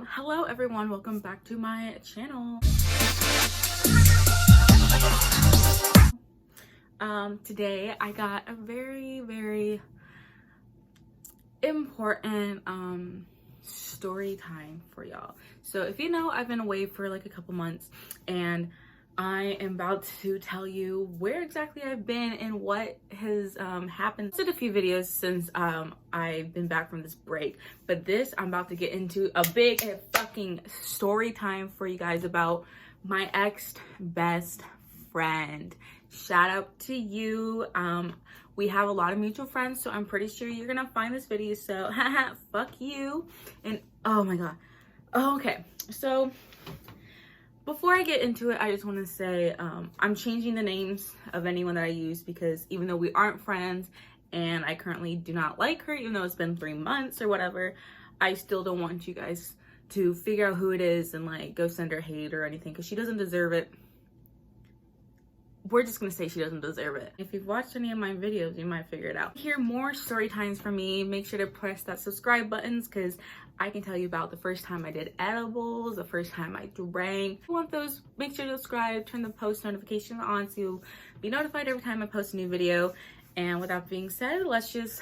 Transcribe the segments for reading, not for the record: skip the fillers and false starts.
Hello everyone, welcome back to my channel. Today I got a very important story time for y'all. So if you know, I've been away for like a couple months and I am about to tell you where exactly I've been and what has happened. I did a few videos since I've been back from this break, but this I'm about to get into a big fucking story time for you guys about my ex-best friend. Shout out to you. We have a lot of mutual friends, so I'm pretty sure you're gonna find this video, so haha, fuck you. And oh my god. Okay, so before I get into it, I just want to say I'm changing the names of anyone that I use because even though we aren't friends and I currently do not like her, even though it's been 3 months or whatever, I still don't want you guys to figure out who it is and like go send her hate or anything because she doesn't deserve it. We're just gonna say she doesn't deserve it. If you've watched any of my videos, you might figure it out. To hear more story times from me, make sure to press that subscribe buttons because I can tell you about the first time I did edibles, the first time I drank. If you want those, make sure to subscribe, turn the post notifications on so you'll be notified every time I post a new video. And with that being said, let's just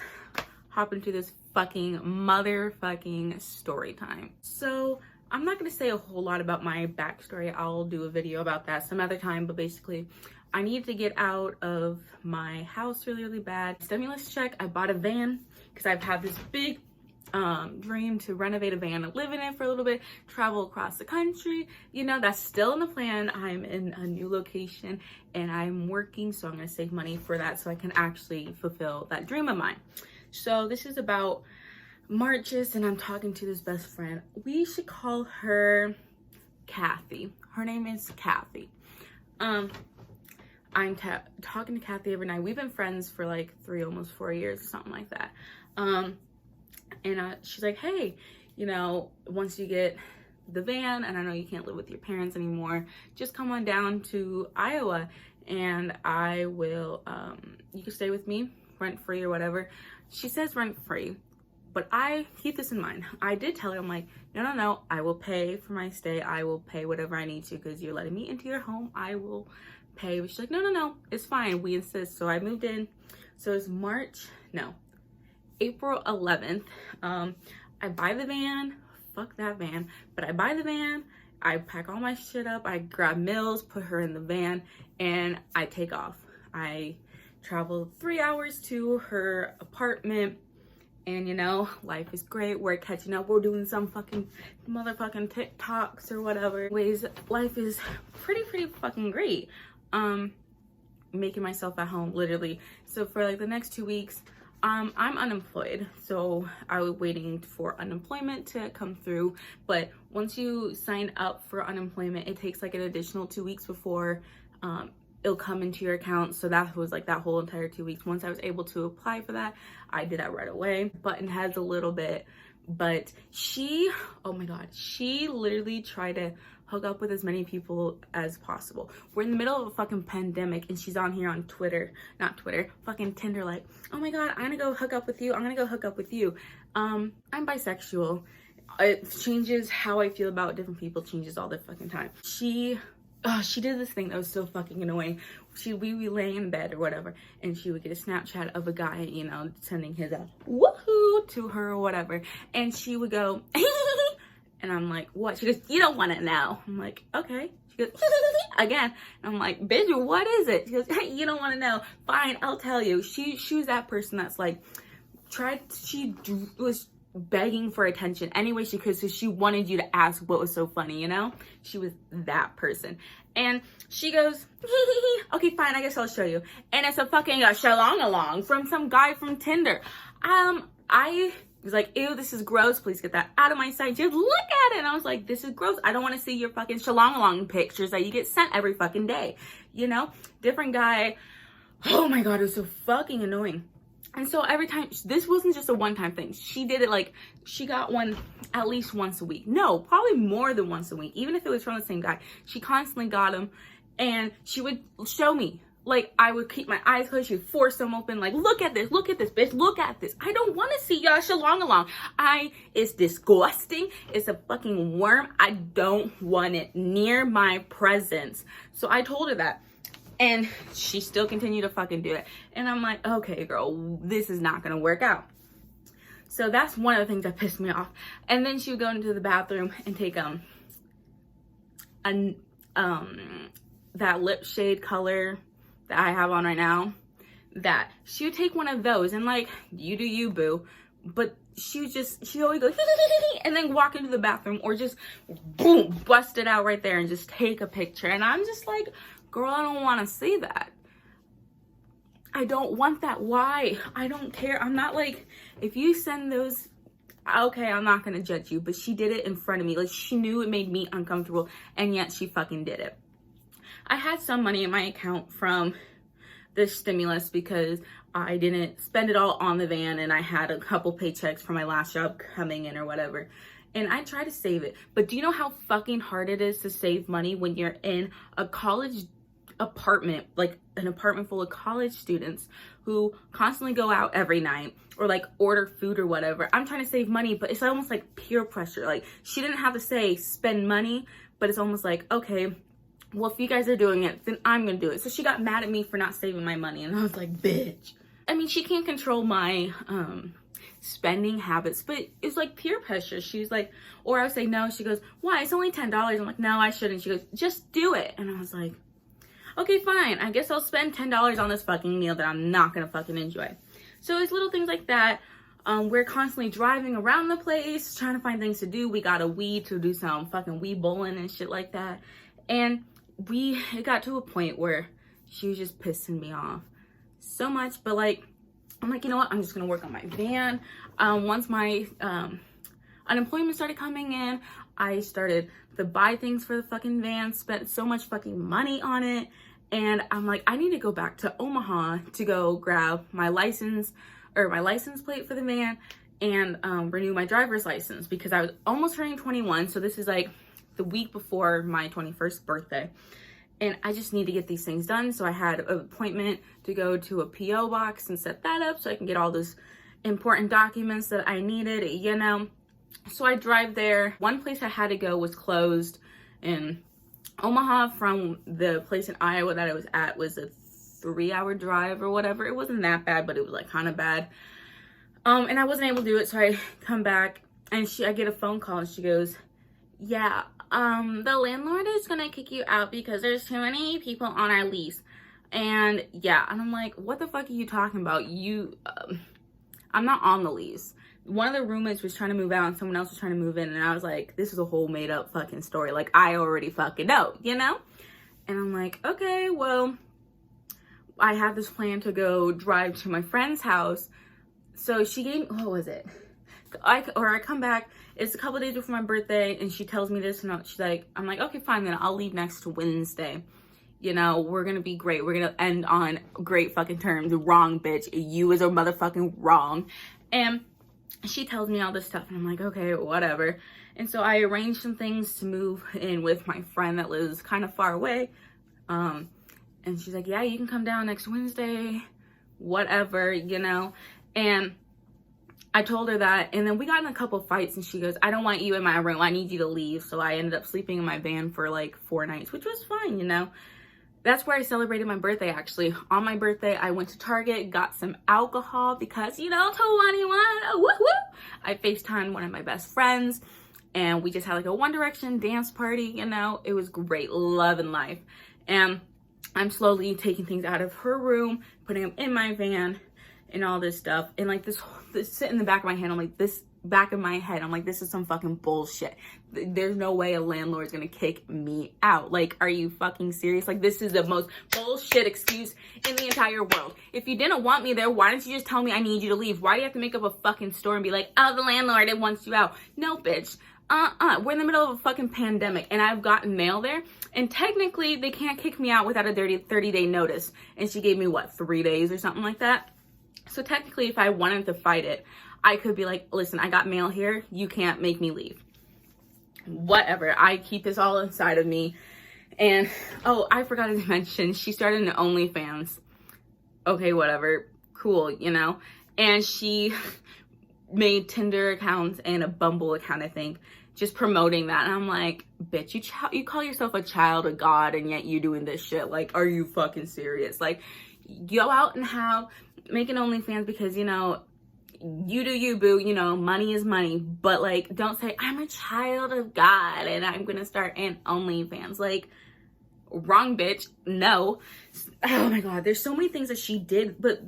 hop into this fucking motherfucking story time. So I'm not gonna say a whole lot about my backstory. I'll do a video about that some other time, but basically I need to get out of my house really bad. Stimulus check, I bought a van because I've had this big dream to renovate a van and live in it for a little bit, travel across the country. You know, that's still in the plan. I'm in a new location and I'm working, so I'm gonna save money for that so I can actually fulfill that dream of mine. So this is about Marches and I'm talking to this best friend. We should call her Kathy. Her name is Kathy. I'm talking to Kathy every night. We've been friends for like almost 4 years or something like that. And she's like, hey, you know, once you get the van and I know you can't live with your parents anymore, just come on down to Iowa and I will, you can stay with me rent free or whatever. She says rent free, but I keep this in mind. I did tell her, I'm like, no, I will pay for my stay. I will pay whatever I need to because you're letting me into your home. I will pay. But she's like, no, it's fine. We insist. So I moved in. So it's April 11th. I buy the van. Fuck that van. But I buy the van. I pack all my shit up. I grab Mills, put her in the van, and I take off. I travel 3 hours to her apartment. And you know, life is great. We're catching up. We're doing some fucking motherfucking TikToks or whatever. Anyways, life is pretty fucking great. Making myself at home, literally. So for like the next 2 weeks, I'm unemployed. So I was waiting for unemployment to come through. But once you sign up for unemployment, it takes like an additional 2 weeks before it'll come into your account. So that was like that whole entire 2 weeks. Once I was able to apply for that, I did that right away. Button heads a little bit, but she, oh my god, she literally tried to hook up with as many people as possible. We're in the middle of a fucking pandemic and she's on here on fucking Tinder, like, oh my god, I'm gonna go hook up with you. I'm gonna go hook up with you. I'm bisexual. It changes how I feel about different people, changes all the fucking time. She did this thing that was so fucking annoying. We be laying in bed or whatever, and she would get a Snapchat of a guy, you know, sending his woohoo to her or whatever, and she would go, and I'm like, what? She goes, you don't want it now. I'm like, okay. She goes, again. And I'm like, bitch, what is it? She goes, hey, you don't want to know. Fine, I'll tell you. She was that person that's like, she was begging for attention any way she could, so she wanted you to ask what was so funny, you know? She was that person. And she goes, okay, fine, I guess I'll show you. And it's a fucking shalong-along from some guy from Tinder. I was like, ew, this is gross. Please get that out of my sight. Just look at it. And I was like, this is gross. I don't want to see your fucking shalong-along pictures that you get sent every fucking day. You know? Different guy. Oh my god, it was so fucking annoying. And so every time, this wasn't just a one-time thing. She did it like, she got one at least once a week. No, probably more than once a week. Even if it was from the same guy. She constantly got him. And she would show me Like, I would keep my eyes closed. She would force them open. Like, look at this, bitch, look at this. I don't want to see y'all along. It's disgusting. It's a fucking worm. I don't want it near my presence. So I told her that. And she still continued to fucking do it. And I'm like, okay, girl, this is not going to work out. So that's one of the things that pissed me off. And then she would go into the bathroom and take, that lip shade color that I have on right now, that she would take one of those and like, you do you, boo. But she always go and then walk into the bathroom or just boom, bust it out right there and just take a picture. And I'm just like, girl, I don't want to see that. I don't want that. Why? I don't care. I'm not like, if you send those, okay, I'm not going to judge you, but she did it in front of me. Like, she knew it made me uncomfortable, and yet she fucking did it. I had some money in my account from this stimulus because I didn't spend it all on the van, and I had a couple paychecks from my last job coming in or whatever. And I try to save it. But do you know how fucking hard it is to save money when you're in a college apartment, like an apartment full of college students who constantly go out every night or like order food or whatever? I'm trying to save money, but it's almost like peer pressure. Like, she didn't have to say spend money, but it's almost like, okay, well, if you guys are doing it, then I'm gonna do it. So she got mad at me for not saving my money, and I was like, bitch. I mean, she can't control my spending habits, but it's like peer pressure. She's like, or I would say no. She goes, why? It's only $10. I'm like, no, I shouldn't. She goes, just do it. And I was like, okay, fine. I guess I'll spend $10 on this fucking meal that I'm not gonna fucking enjoy. So it's little things like that. We're constantly driving around the place, trying to find things to do. We got a weed to do some fucking weed bowling and shit like that. And it got to a point where she was just pissing me off so much. But like, I'm like, you know what? I'm just gonna work on my van. Once my unemployment started coming in, I started to buy things for the fucking van, spent so much fucking money on it. And I'm like, I need to go back to Omaha to go grab my license or my license plate for the van and renew my driver's license, because I was almost turning 21. So this is like the week before my 21st birthday. And I just need to get these things done. So I had an appointment to go to a PO box and set that up so I can get all those important documents that I needed, you know. So I drive there. One place I had to go was closed in Omaha. From the place in Iowa that I was at was a 3-hour drive or whatever. It wasn't that bad, but it was like kind of bad. And I wasn't able to do it. So I come back and I get a phone call and she goes, yeah, the landlord is gonna kick you out because there's too many people on our lease. And yeah, and I'm like, what the fuck are you talking about? I'm not on the lease. One of the roommates was trying to move out and someone else was trying to move in, and I was like, this is a whole made up fucking story. Like, I already fucking know, you know? And I'm like, okay, well, I had this plan to go drive to my friend's house. So she gave, what was it? I come back, it's a couple days before my birthday, and she tells me this, and she's like, I'm like, okay, fine, then I'll leave next Wednesday. You know, we're gonna be great. We're gonna end on great fucking terms. Wrong, bitch. You is a motherfucking wrong. And she tells me all this stuff, and I'm like, okay, whatever. And so I arranged some things to move in with my friend that lives kind of far away. And she's like, yeah, you can come down next Wednesday, whatever, you know. And I told her that, and then we got in a couple fights, and she goes, I don't want you in my room. I need you to leave. So I ended up sleeping in my van for like 4 nights, which was fine, you know. That's where I celebrated my birthday, actually. On my birthday, I went to Target, got some alcohol because, you know, 21, woo woo. I FaceTimed one of my best friends, and we just had like a One Direction dance party, you know. It was great, loving life. And I'm slowly taking things out of her room, putting them in my van, and all this stuff. And like this sit in the back of my head, I'm like, this is some fucking bullshit. There's no way a landlord's gonna kick me out. Like, are you fucking serious? Like, this is the most bullshit excuse in the entire world. If you didn't want me there, why didn't you just tell me I need you to leave? Why do you have to make up a fucking story and be like, oh, the landlord, it wants you out? No, bitch. We're in the middle of a fucking pandemic, and I've gotten mail there, and technically they can't kick me out without a 30-day notice. And she gave me, what, 3 days or something like that? So technically, if I wanted to fight it, I could be like, listen, I got mail here. You can't make me leave. Whatever. I keep this all inside of me. And, oh, I forgot to mention, she started an OnlyFans. Okay, whatever. Cool, you know? And she made Tinder accounts and a Bumble account, I think, just promoting that. And I'm like, bitch, you call yourself a child of God, and yet you doing this shit. Like, are you fucking serious? Like, go out and make an OnlyFans because, you know, you do you, boo. You know, money is money. But, like, don't say, I'm a child of God and I'm gonna start an OnlyFans. Like, wrong, bitch. No. Oh my God, there's so many things that she did, but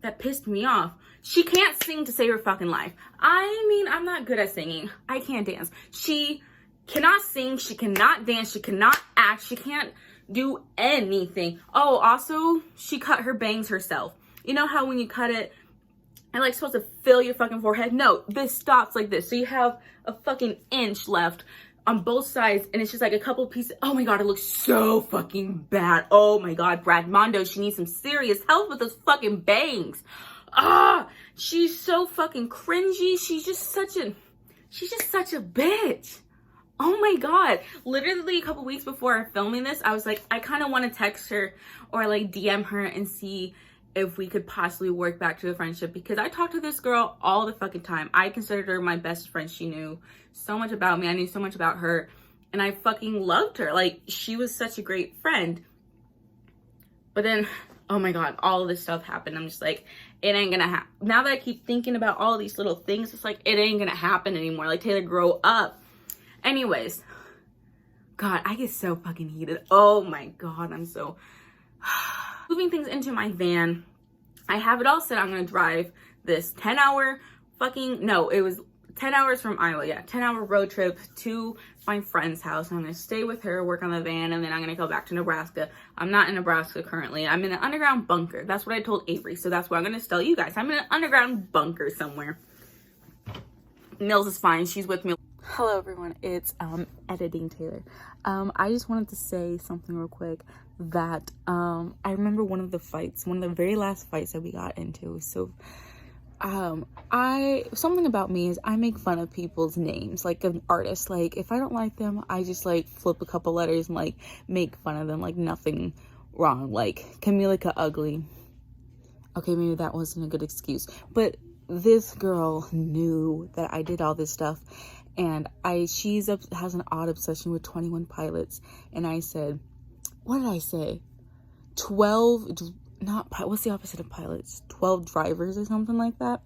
that pissed me off. She can't sing to save her fucking life. I mean, I'm not good at singing. I can't dance. She cannot sing. She cannot dance. She cannot act. She can't do anything. Oh, also, she cut her bangs herself. You know how when you cut it, and like supposed to fill your fucking forehead? No, this stops like this. So you have a fucking inch left on both sides, and it's just like a couple pieces. Oh my God, it looks so fucking bad. Oh my God, Brad Mondo, she needs some serious help with those fucking bangs. Ah, she's so fucking cringy. She's just such a bitch. Oh my God. Literally a couple weeks before filming this, I was like, I kind of want to text her or like DM her and see if we could possibly work back to a friendship, because I talked to this girl all the fucking time. I considered her my best friend. She knew so much about me. I knew so much about her, and I fucking loved her. Like, she was such a great friend. But then, oh my God, all of this stuff happened. I'm just like, it ain't gonna happen. Now that I keep thinking about all these little things, it's like, it ain't gonna happen anymore. Like, Taylor, grow up. Anyways, God, I get so fucking heated. Oh my God, I'm so... Moving things into my van. I have it all set. I'm gonna drive this 10-hour fucking... No, it was 10 hours from Iowa. Yeah, 10-hour road trip to my friend's house. I'm gonna stay with her, work on the van, and then I'm gonna go back to Nebraska. I'm not in Nebraska currently. I'm in an underground bunker. That's what I told Avery. So that's what I'm gonna tell you guys. I'm in an underground bunker somewhere. Mills is fine. She's with me. Hello everyone, it's editing Taylor. I just wanted to say something real quick that I remember one of the very last fights that we got into. So something about me is I make fun of people's names, like an artist. Like, if I don't like them, I just like flip a couple letters and like make fun of them, like nothing wrong. Like Camilica Ugly. Okay, maybe that wasn't a good excuse, but this girl knew that I did all this stuff. And she has an odd obsession with 21 Pilots. And I said, what did I say? 12, what's the opposite of pilots? 12 drivers or something like that.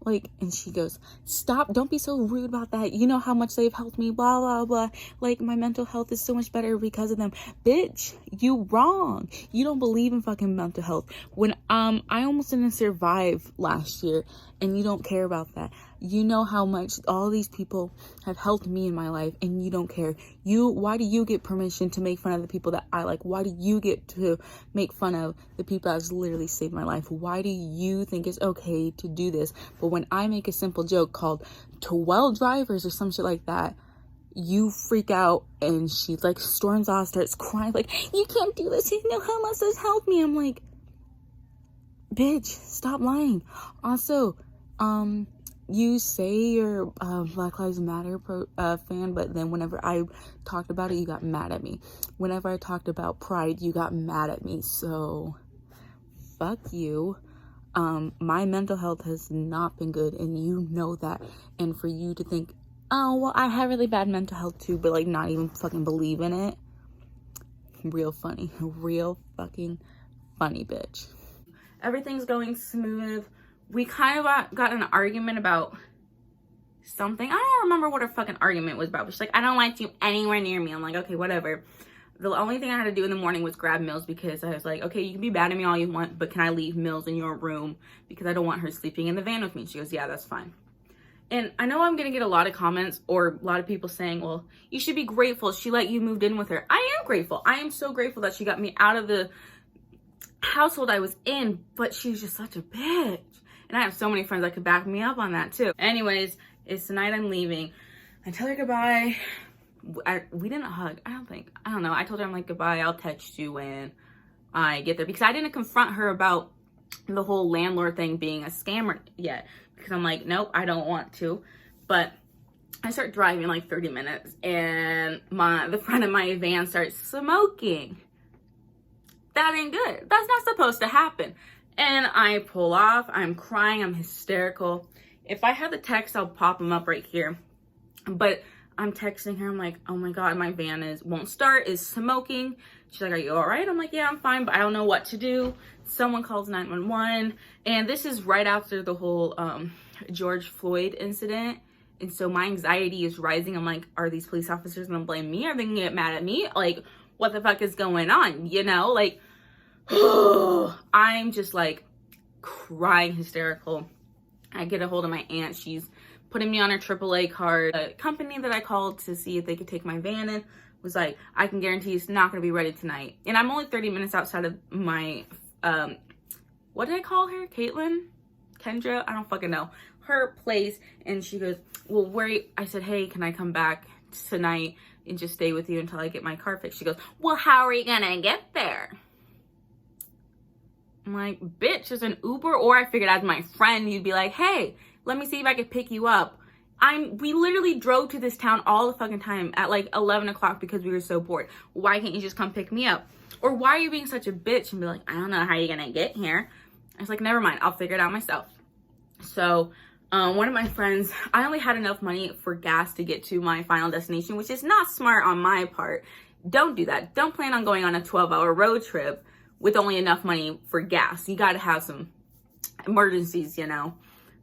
Like, and she goes, stop, don't be so rude about that. You know how much they've helped me, blah, blah, blah. Like, my mental health is so much better because of them. Bitch, you wrong. You don't believe in fucking mental health. When, I almost didn't survive last year, and you don't care about that. You know how much all these people have helped me in my life, and you don't care. Why do you get permission to make fun of the people that I like? Why do you get to make fun of the people that have literally saved my life? Why do you think it's okay to do this? But when I make a simple joke called 12 drivers or some shit like that, you freak out, and she like storms off, starts crying, like, you can't do this. You know how much this helped me. I'm like, bitch, stop lying. Also, you say you're a Black Lives Matter fan, but then whenever I talked about it, you got mad at me. Whenever I talked about Pride, you got mad at me. So, fuck you. My mental health has not been good, and you know that. And for you to think, oh, well, I have really bad mental health too, but like not even fucking believe in it. Real funny. Real fucking funny, bitch. Everything's going smooth. We kind of got an argument about something. I don't remember what our fucking argument was about. But she's like, I don't want you anywhere near me. I'm like, okay, whatever. The only thing I had to do in the morning was grab Mills, because I was like, okay, you can be mad at me all you want, but can I leave Mills in your room? Because I don't want her sleeping in the van with me. She goes, yeah, that's fine. And I know I'm going to get a lot of comments or a lot of people saying, well, you should be grateful she let you move in with her. I am grateful. I am so grateful that she got me out of the household I was in, but she's just such a bitch. And I have so many friends that could back me up on that too. Anyways, it's tonight I'm leaving. I tell her goodbye. We didn't hug. I don't know. I told her I'm like, goodbye. I'll text you when I get there. Because I didn't confront her about the whole landlord thing being a scammer yet. Because I'm like, nope, I don't want to. But I start driving like 30 minutes and the front of my van starts smoking. That ain't good. That's not supposed to happen. And I pull off. I'm crying. I'm hysterical. If I have the text, I'll pop them up right here. But I'm texting her. I'm like, oh my God, my van won't start, is smoking. She's like, are you all right? I'm like, yeah, I'm fine, but I don't know what to do. Someone calls 911. And this is right after the whole George Floyd incident. And so my anxiety is rising. I'm like, are these police officers gonna blame me? Are they gonna get mad at me? Like, what the fuck is going on? You know, like, I'm just like crying hysterical. I get a hold of my aunt. She's putting me on her AAA card. A company that I called to see if they could take my van in was like, I can guarantee it's not gonna be ready tonight. And I'm only 30 minutes outside of my, what did I call her? Caitlin? Kendra? I don't fucking know. Her place. And she goes, well, wait. I said, hey, can I come back tonight and just stay with you until I get my car fixed? She goes, well, how are you gonna get there? I'm like, bitch, there's an Uber. Or I figured as my friend, you'd be like, hey, let me see if I could pick you up. We literally drove to this town all the fucking time at like 11 o'clock because we were so bored. Why can't you just come pick me up? Or why are you being such a bitch and be like, I don't know how you're gonna get here. I was like, never mind, I'll figure it out myself. So one of my friends, I only had enough money for gas to get to my final destination, which is not smart on my part. Don't do that. Don't plan on going on a 12-hour road trip with only enough money for gas. You gotta have some emergencies, you know.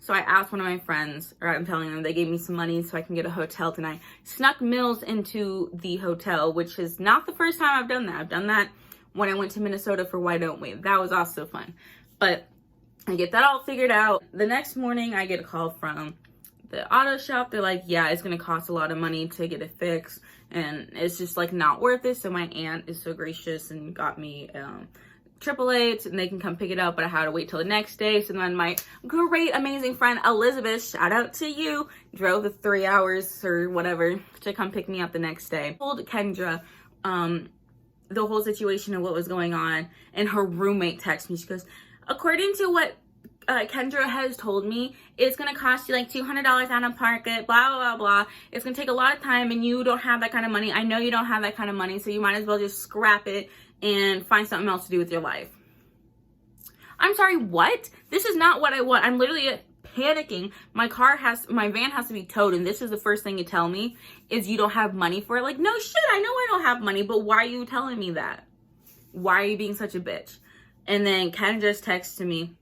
So I asked one of my friends, or I'm telling them, they gave me some money so I can get a hotel tonight. Snuck meals into the hotel, which is not the first time I've done that. I've done that when I went to Minnesota for Why Don't We? That was also fun. But I get that all figured out. The next morning, I get a call from the auto shop. They're like, yeah, it's gonna cost a lot of money to get it fixed, and it's just like not worth it. So my aunt is so gracious and got me AAA, and they can come pick it up, but I had to wait till the next day. So then my great, amazing friend Elizabeth, shout out to you, drove the 3 hours or whatever to come pick me up the next day. I told Kendra the whole situation and what was going on, and her roommate texted me. She goes, according to what Kendra has told me, it's gonna cost you like $200 out of pocket, blah, blah, blah, blah. It's gonna take a lot of time, and you don't have that kind of money. I know you don't have that kind of money, so you might as well just scrap it and find something else to do with your life. I'm sorry, what? This is not what I want. I'm literally panicking. My van has to be towed, and this is the first thing you tell me is you don't have money for it. Like, no shit, I know I don't have money, but why are you telling me that? Why are you being such a bitch? And then Ken just texted me.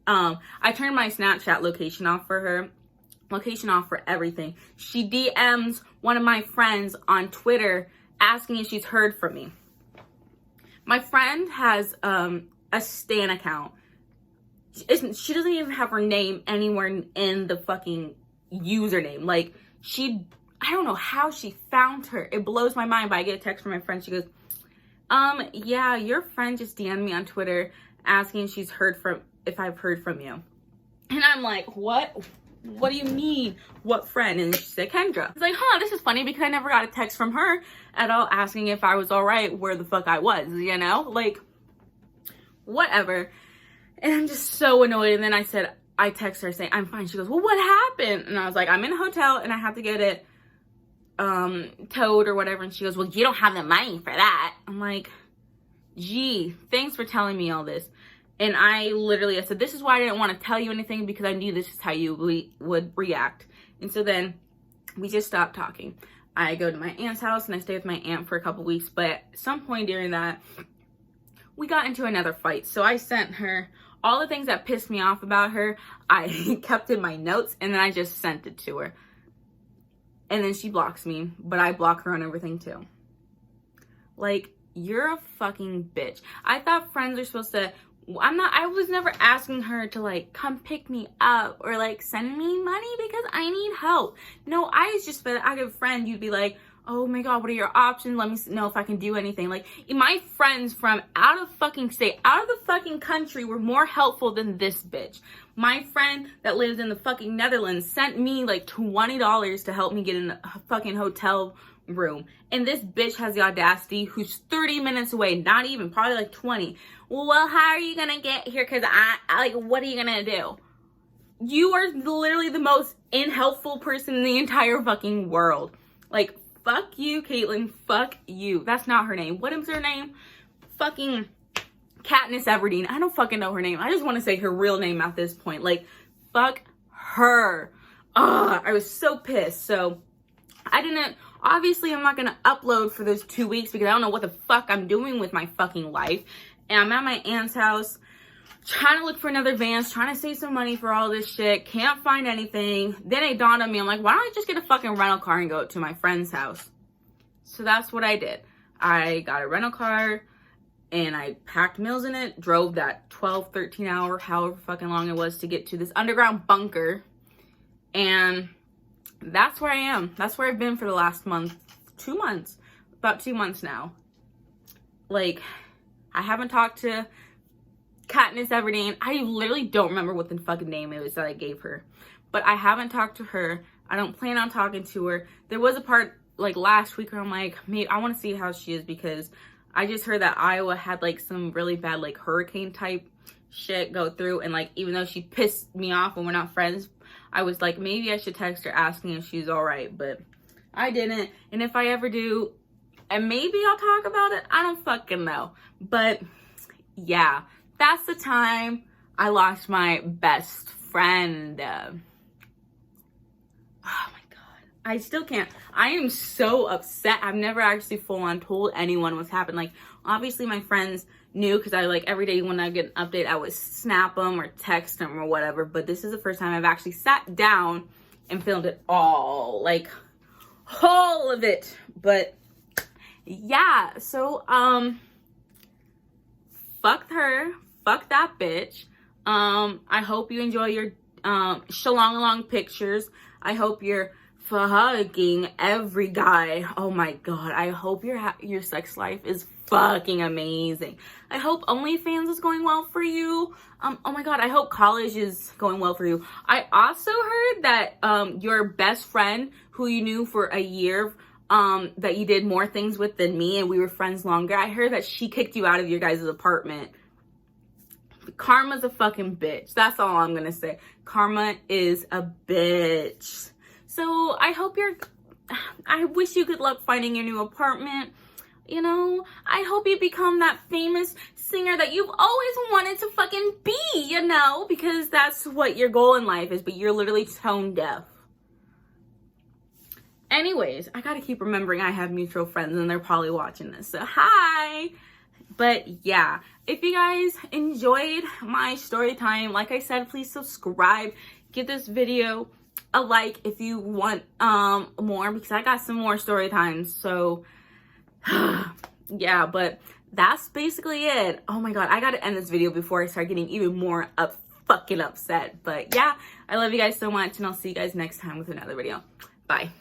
I turned my Snapchat location off for her. Location off for everything. She DMs one of my friends on Twitter asking if she's heard from me. My friend has a Stan account. She doesn't even have her name anywhere in the fucking username. Like, I don't know how she found her. It blows my mind, but I get a text from my friend. She goes, yeah, your friend just DM'd me on Twitter asking if I've heard from you. And I'm like, what? What do you mean? What friend? And she said, Kendra. I was like, huh, this is funny because I never got a text from her at all asking if I was all right, where the fuck I was, you know? Like, whatever. And I'm just so annoyed. And then I text her saying, I'm fine. She goes, well, what happened? And I was like, I'm in a hotel and I have to get it towed or whatever. And she goes, well, you don't have the money for that. I'm like, gee, thanks for telling me all this. And I said, this is why I didn't want to tell you anything, because I knew this is how you would react. And so then we just stopped talking. I go to my aunt's house and I stay with my aunt for a couple weeks. But at some point during that, we got into another fight. So I sent her all the things that pissed me off about her. I kept in my notes and then I just sent it to her. And then she blocks me, but I block her on everything too. Like, you're a fucking bitch. I thought friends are supposed to... I was never asking her to like come pick me up or like send me money because I need help. No, I just felt I have a friend, you'd be like, oh my God, what are your options? Let me know if I can do anything. Like, my friends from out of fucking state, out of the fucking country were more helpful than this bitch. My friend that lives in the fucking Netherlands sent me like $20 to help me get in a fucking hotel room. And this bitch has the audacity, who's 30 minutes away, not even, probably like 20. Well, how are you gonna get here? Because what are you gonna do? you are literally the most unhelpful person in the entire fucking world. Like, fuck you, Caitlyn. Fuck you. That's not her name. What is her name? Fucking Katniss Everdeen. I don't fucking know her name. I just want to say her real name at this point. Like, fuck her. Ugh, I was so pissed. So, I didn't... Obviously, I'm not going to upload for those 2 weeks because I don't know what the fuck I'm doing with my fucking life. And I'm at my aunt's house trying to look for another van, trying to save some money for all this shit. Can't find anything. Then it dawned on me. I'm like, why don't I just get a fucking rental car and go to my friend's house? So that's what I did. I got a rental car and I packed meals in it. Drove that 12, 13 hour, however fucking long it was to get to this underground bunker. And that's where I am. That's where I've been for the last month. 2 months. About 2 months now. Like, I haven't talked to Katniss Everdeen. I literally don't remember what the fucking name it was that I gave her. But I haven't talked to her. I don't plan on talking to her. There was a part, like, last week where I'm like, maybe I want to see how she is because I just heard that Iowa had, like, some really bad, like, hurricane type shit go through. And, like, even though she pissed me off and we're not friends, I was like, maybe I should text her asking if she's alright. But I didn't. And if I ever do, and maybe I'll talk about it, I don't fucking know. But, yeah. That's the time I lost my best friend. Oh my god. I still can't. I am so upset. I've never actually full on told anyone what's happened. Like, obviously my friends knew because I, like, every day when I get an update, I would snap them or text them or whatever. But this is the first time I've actually sat down and filmed it all. Like, all of it. But, yeah. So, fuck her. Fuck that bitch. I hope you enjoy your shalong-along pictures. I hope you're fucking every guy. Oh my god. I hope your sex life is fucking amazing. I hope OnlyFans is going well for you. Oh my god. I hope college is going well for you. I also heard that your best friend who you knew for a year that you did more things with than me and we were friends longer. I heard that she kicked you out of your guys' apartment. Karma's a fucking bitch. That's all I'm gonna say. Karma is a bitch. So I wish you good luck finding your new apartment. You know, I hope you become that famous singer that you've always wanted to fucking be, you know, because that's what your goal in life is, but you're literally tone deaf. Anyways, I gotta keep remembering I have mutual friends and they're probably watching this, so hi! But yeah, if you guys enjoyed my story time, like I said, please subscribe. Give this video a like if you want more, because I got some more story times. So yeah, but that's basically it. Oh my god, I gotta end this video before I start getting even more fucking upset. But yeah, I love you guys so much, and I'll see you guys next time with another video. Bye.